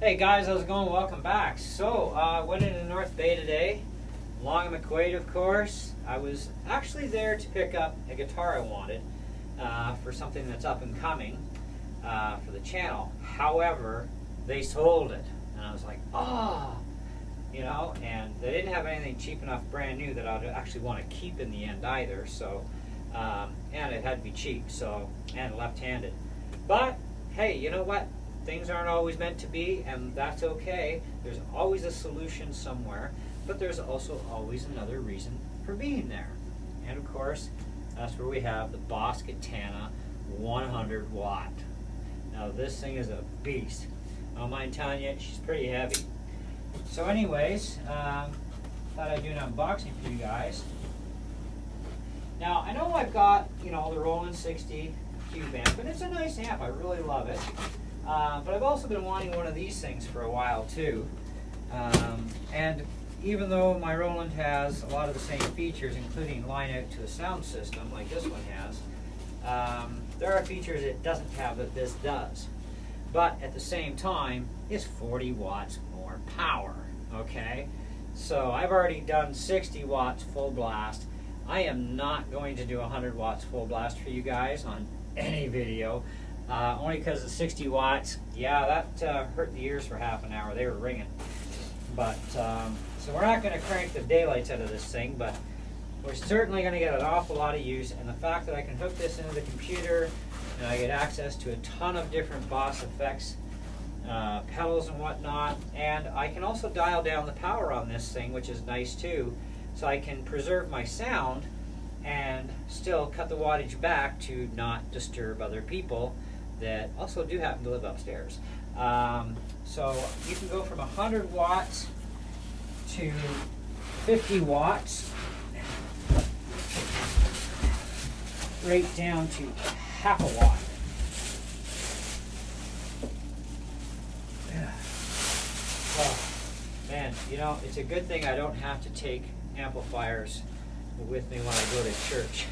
Hey guys, how's it going? Welcome back. So, went into North Bay today, long&mcquade of course. I was actually there to pick up a guitar I wanted for something that's up and coming for the channel. However, they sold it. And I was like, you know, and they didn't have anything cheap enough brand new that I'd actually want to keep in the end either. So, and it had to be cheap, so, and left-handed. But, hey, you know what? Things aren't always meant to be, and that's okay. There's always a solution somewhere, but there's also always another reason for being there. And of course, that's where we have the Boss Katana 100 watt. Now this thing is a beast. I don't mind telling you, she's pretty heavy. So anyways, thought I'd do an unboxing for you guys. Now I know I've got, you know, the Roland 60 Cube amp, and it's a nice amp. I really love it. But I've also been wanting one of these things for a while too. And even though my Roland has a lot of the same features, including line out to a sound system like this one has, there are features it doesn't have that this does. But at the same time, it's 40 watts more power, okay? So I've already done 60 watts full blast. I am not going to do 100 watts full blast for you guys on any video. Only because the 60 watts, yeah, that hurt the ears for half an hour. They were ringing. But, so we're not going to crank the daylights out of this thing, but we're certainly going to get an awful lot of use. And the fact that I can hook this into the computer, and I get access to a ton of different Boss effects, pedals and whatnot, and I can also dial down the power on this thing, which is nice too, so I can preserve my sound and still cut the wattage back to not disturb other people that also do happen to live upstairs. So you can go from 100 watts to 50 watts, right down to half a watt. Oh, man, you know, it's a good thing I don't have to take amplifiers with me when I go to church.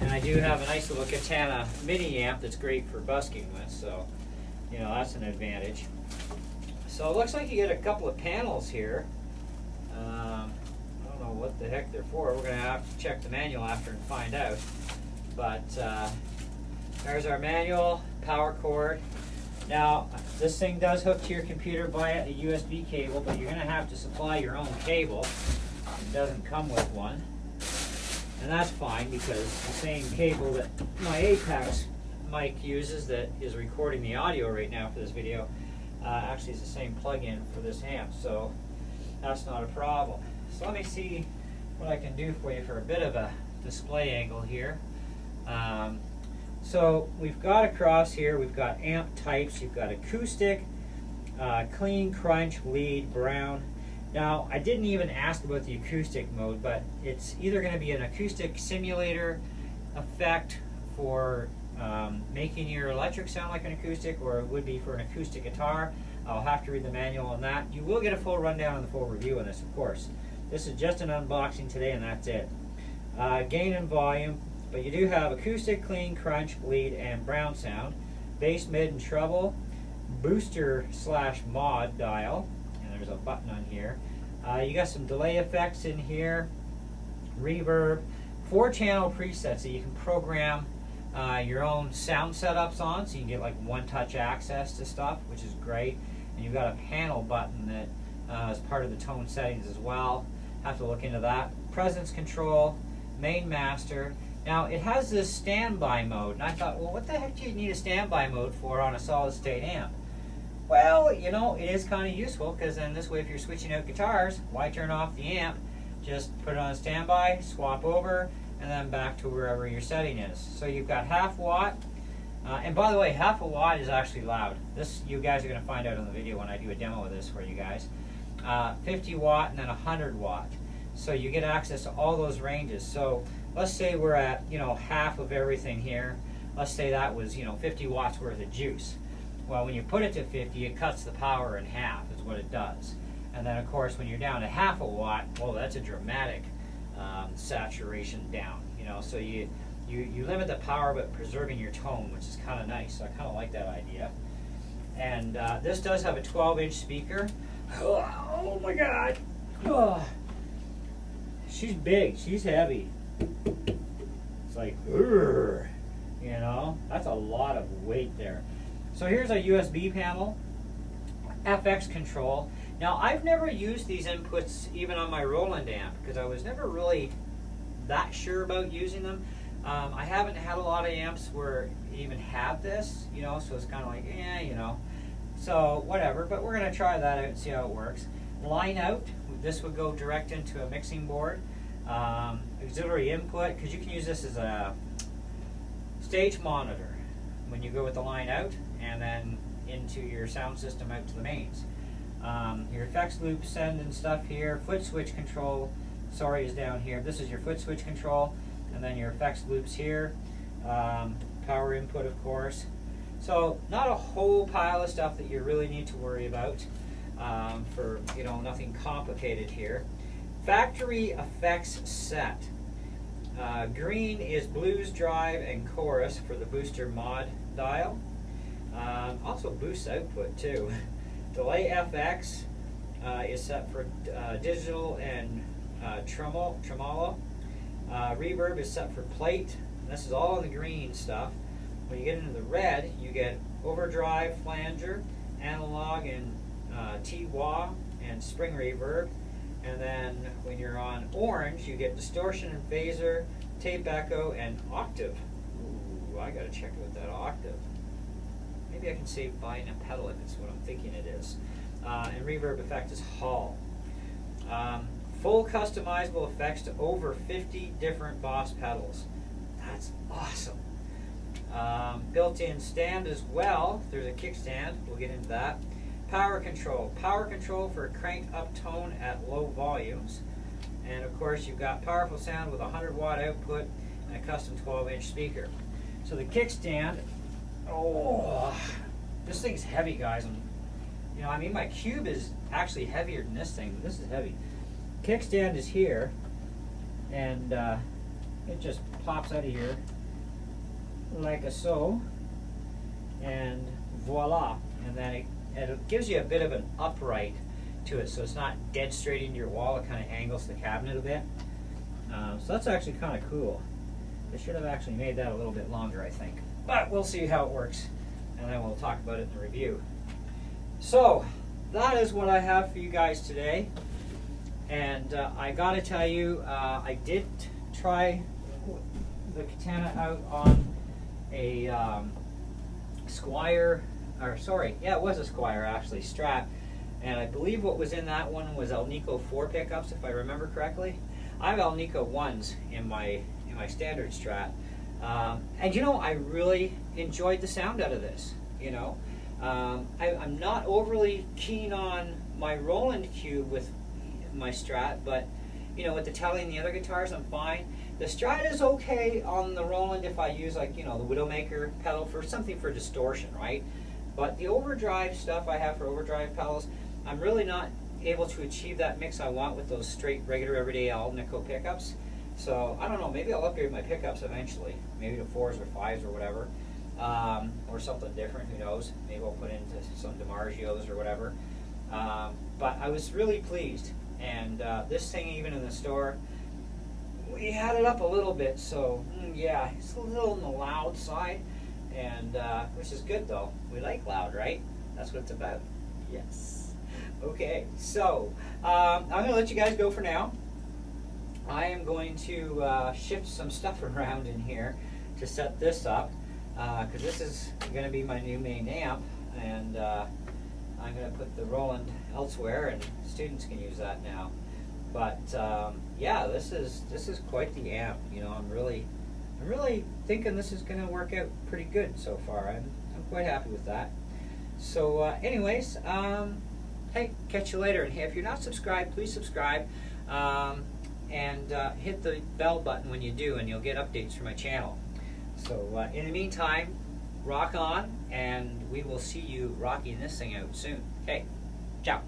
And I do have a nice little Katana mini amp that's great for busking with, so, you know, that's an advantage. So it looks like you get a couple of panels here. I don't know what the heck they're for. We're going to have to check the manual after and find out. But there's our manual, power cord. Now, this thing does hook to your computer via a USB cable, but you're going to have to supply your own cable. It doesn't come with one. And that's fine, because the same cable that my Apex mic uses that is recording the audio right now for this video actually is the same plug-in for this amp, so that's not a problem. So let me see what I can do for you for a bit of a display angle here. So we've got across here, we've got amp types. You've got acoustic, clean, crunch, lead, brown. Now, I didn't even ask about the acoustic mode, but it's either going to be an acoustic simulator effect for making your electric sound like an acoustic, or it would be for an acoustic guitar. I'll have to read the manual on that. You will get a full rundown and the full review on this, of course. This is just an unboxing today, and that's it. Gain and volume, but you do have acoustic, clean, crunch, lead, and brown sound. Bass, mid, and treble. Booster/mod dial. There's a button on here. You got some delay effects in here, reverb, 4-channel presets that you can program your own sound setups on, so you can get like one-touch access to stuff, which is great. And you've got a panel button that is part of the tone settings as well. Have to look into that. Presence control, main master. Now it has this standby mode, and I thought, well, what the heck do you need a standby mode for on a solid-state amp? Well, you know, it is kind of useful, because then this way if you're switching out guitars, why turn off the amp? Just put it on standby, swap over, and then back to wherever your setting is. So you've got half watt, and by the way, half a watt is actually loud. This you guys are going to find out in the video when I do a demo of this for you guys. 50 watt and then 100 watt. So you get access to all those ranges. So let's say we're at, you know, half of everything here. Let's say that was, you know, 50 watts worth of juice. Well, when you put it to 50, it cuts the power in half, is what it does. And then, of course, when you're down to half a watt, well, that's a dramatic saturation down. You know, so you limit the power but preserving your tone, which is kind of nice. So I kind of like that idea. And this does have a 12-inch speaker. Oh my God. Oh. She's big, she's heavy. It's like, you know, that's a lot of weight there. So here's a USB panel, FX control. Now I've never used these inputs even on my Roland amp because I was never really that sure about using them. I haven't had a lot of amps where you even have this, you know, so it's kind of like, you know. So whatever, but we're going to try that out and see how it works. Line out, this would go direct into a mixing board. Auxiliary input, because you can use this as a stage monitor when you go with the line out, and then into your sound system out to the mains. Your effects loop send and stuff here. Foot switch control, sorry, is down here. This is your foot switch control, and then your effects loops here. Power input, of course. So not a whole pile of stuff that you really need to worry about for, you know, nothing complicated here. Factory effects set. Green is blues, drive, and chorus for the booster mod dial. Also boost output too. Delay FX is set for digital and tremolo. Reverb is set for plate. And this is all in the green stuff. When you get into the red, you get overdrive, flanger, analog, and T-wah, and spring reverb. And then when you're on orange, you get distortion and phaser, tape echo, and octave. Ooh, I gotta check out that octave. Maybe I can save buying a pedal if it's what I'm thinking it is. And reverb effect is Hall. Full customizable effects to over 50 different Boss pedals. That's awesome. Built-in stand as well. There's a kickstand. We'll get into that. Power control. Power control for cranked up tone at low volumes. And of course you've got powerful sound with a 100-watt output and a custom 12-inch speaker. So the kickstand, oh, this thing's heavy, guys. You know, I mean, my cube is actually heavier than this thing, but this is heavy. Kickstand is here, and it just pops out of here like a so, and voila. And then it gives you a bit of an upright to it, so it's not dead straight into your wall. It kind of angles the cabinet a bit. So that's actually kind of cool. They should have actually made that a little bit longer, I think. But we'll see how it works, and then we'll talk about it in the review. So that is what I have for you guys today. And I gotta tell you, I did try the Katana out on a Squire, or sorry, yeah, it was a Squire actually, Strat. And I believe what was in that one was Alnico 4 pickups, if I remember correctly. I have Alnico 1s in my standard Strat. And you know, I really enjoyed the sound out of this, you know. I'm not overly keen on my Roland cube with my Strat, but you know, with the Telly and the other guitars, I'm fine. The Strat is okay on the Roland if I use, like, you know, the Widowmaker pedal for something for distortion, right? But the overdrive stuff I have for overdrive pedals, I'm really not able to achieve that mix I want with those straight, regular, everyday Alnico pickups. So I don't know, maybe I'll upgrade my pickups eventually, maybe to 4s or 5s or whatever, or something different, who knows. Maybe I'll put into some DiMarzios or whatever. But I was really pleased, and this thing, even in the store, we had it up a little bit, so yeah, it's a little on the loud side, and which is good though. We like loud, right? That's what it's about. Yes. Okay, so I'm going to let you guys go for now. I am going to shift some stuff around in here to set this up, because this is going to be my new main amp, and I'm going to put the Roland elsewhere, and students can use that now. But yeah, this is quite the amp. You know, I'm really thinking this is going to work out pretty good so far. I'm quite happy with that. So anyways, hey, catch you later. And hey, if you're not subscribed, please subscribe, and hit the bell button when you do, and you'll get updates from my channel. So in the meantime, rock on, and we will see you rocking this thing out soon. Okay, ciao.